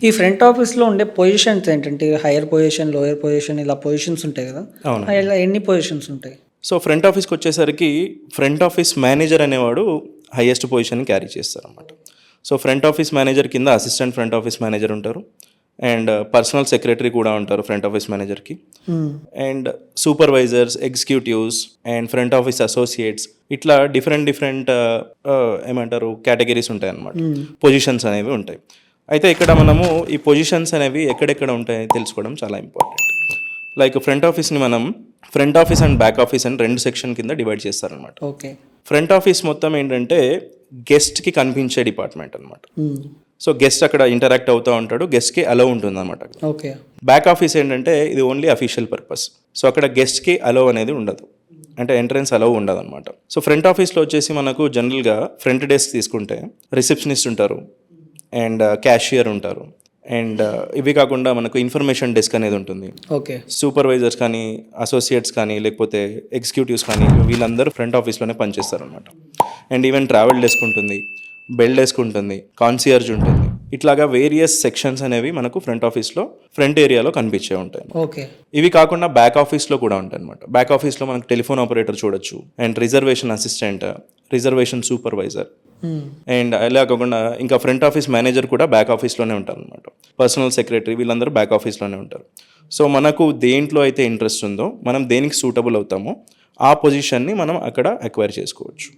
ఈ ఫ్రంట్ ఆఫీస్‌లో ఉండే పొజిషన్స్ ఏంటంటే హైయర్ పొజిషన్, లోయర్ పొజిషన్ ఇలా పొజిషన్స్ ఉంటాయి గదా! అవును. ఇలా ఎన్ని పొజిషన్స్ ఉంటాయి? సో, ఫ్రంట్ ఆఫీస్‌కొచ్చేసరికి ఫ్రంట్ ఆఫీస్ మేనేజర్ అనేవాడు హైయెస్ట్ పొజిషన్‌ని క్యారీ చేస్తారనమాట. సో, ఫ్రంట్ ఆఫీస్ మేనేజర్ కింద అసిస్టెంట్ ఫ్రంట్ ఆఫీస్ మేనేజర్ ఉంటారు. అండ్ పర్సనల్ సెక్రటరీ కూడా ఉంటారు ఫ్రంట్ ఆఫీస్ మేనేజర్‌కి. Hmm. And supervisors, executives and front office associates ఇట్లా డిఫరెంట్ ఏమంటారు కేటగిరీస్ ఉంటాయన్నమాట. పొజిషన్స్ అనేవి ఉంటాయి. అయితే ఇక్కడ మనము ఈ పొజిషన్స్ అనేవి ఎక్కడెక్కడ ఉంటాయని తెలుసుకోవడం చాలా ఇంపార్టెంట్. లైక్ ఫ్రంట్ ఆఫీస్ని మనం front office and back office అని 2 సెక్షన్ కింద డివైడ్ చేస్తారనమాట. ఓకే. ఫ్రంట్ ఆఫీస్ మొత్తం ఏంటంటే గెస్ట్కి కనిపించే డిపార్ట్మెంట్ అనమాట. హ్మ్. సో గెస్ట్ అక్కడ ఇంటరాక్ట్ అవుతూ ఉంటాడు, గెస్ట్కి అలో ఉంటుంది అనమాట. ఓకే. బ్యాక్ ఆఫీస్ ఏంటంటే ఇది ఓన్లీ అఫీషియల్ పర్పస్. సో అక్కడ గెస్ట్కి అలో అనేది ఉండదు, అంటే ఎంట్రన్స్ అలో ఉండదు అనమాట. సో ఫ్రంట్ ఆఫీస్లో వచ్చేసి మనకు జనరల్గా ఫ్రంట్ డెస్క్ తీసుకుంటే రిసెప్షనిస్ట్ ఉంటారు అండ్ క్యాషియర్ ఉంటారు అండ్ ఇవి కాకుండా మనకు ఇన్ఫర్మేషన్ డెస్క్ అనేది ఉంటుంది. ఓకే. సూపర్వైజర్స్ కానీ, అసోసియేట్స్ కానీ, లేకపోతే ఎగ్జిక్యూటివ్స్ కానీ వీళ్ళందరూ ఫ్రంట్ ఆఫీస్లోనే పనిచేస్తారు అనమాట. అండ్ ఈవెన్ ట్రావెల్ డెస్క్ ఉంటుంది, బెల్ డెస్క్ ఉంటుంది, కాన్సియర్జ్ ఉంటుంది. ఇట్లాగా వేరియస్ సెక్షన్స్ అనేవి మనకు ఫ్రంట్ ఆఫీస్లో ఫ్రంట్ ఏరియాలో కనిపించే ఉంటాయి. ఓకే. ఇవి కాకుండా బ్యాక్ ఆఫీస్లో కూడా ఉంటాయి అనమాట. బ్యాక్ ఆఫీస్లో మనకు టెలిఫోన్ ఆపరేటర్ చూడొచ్చు and reservation assistant, reservation supervisor and అలా కాకుండా ఇంకా ఫ్రంట్ ఆఫీస్ మేనేజర్ కూడా బ్యాక్ ఆఫీస్లోనే ఉంటారు అనమాట. పర్సనల్ సెక్రటరీ వీళ్ళందరూ బ్యాక్ ఆఫీస్లోనే ఉంటారు. సో మనకు దేంట్లో అయితే ఇంట్రెస్ట్ ఉందో, మనం దేనికి సూటబుల్ అవుతామో ఆ పొజిషన్ని మనం అక్కడ అక్వైర్ చేసుకోవచ్చు.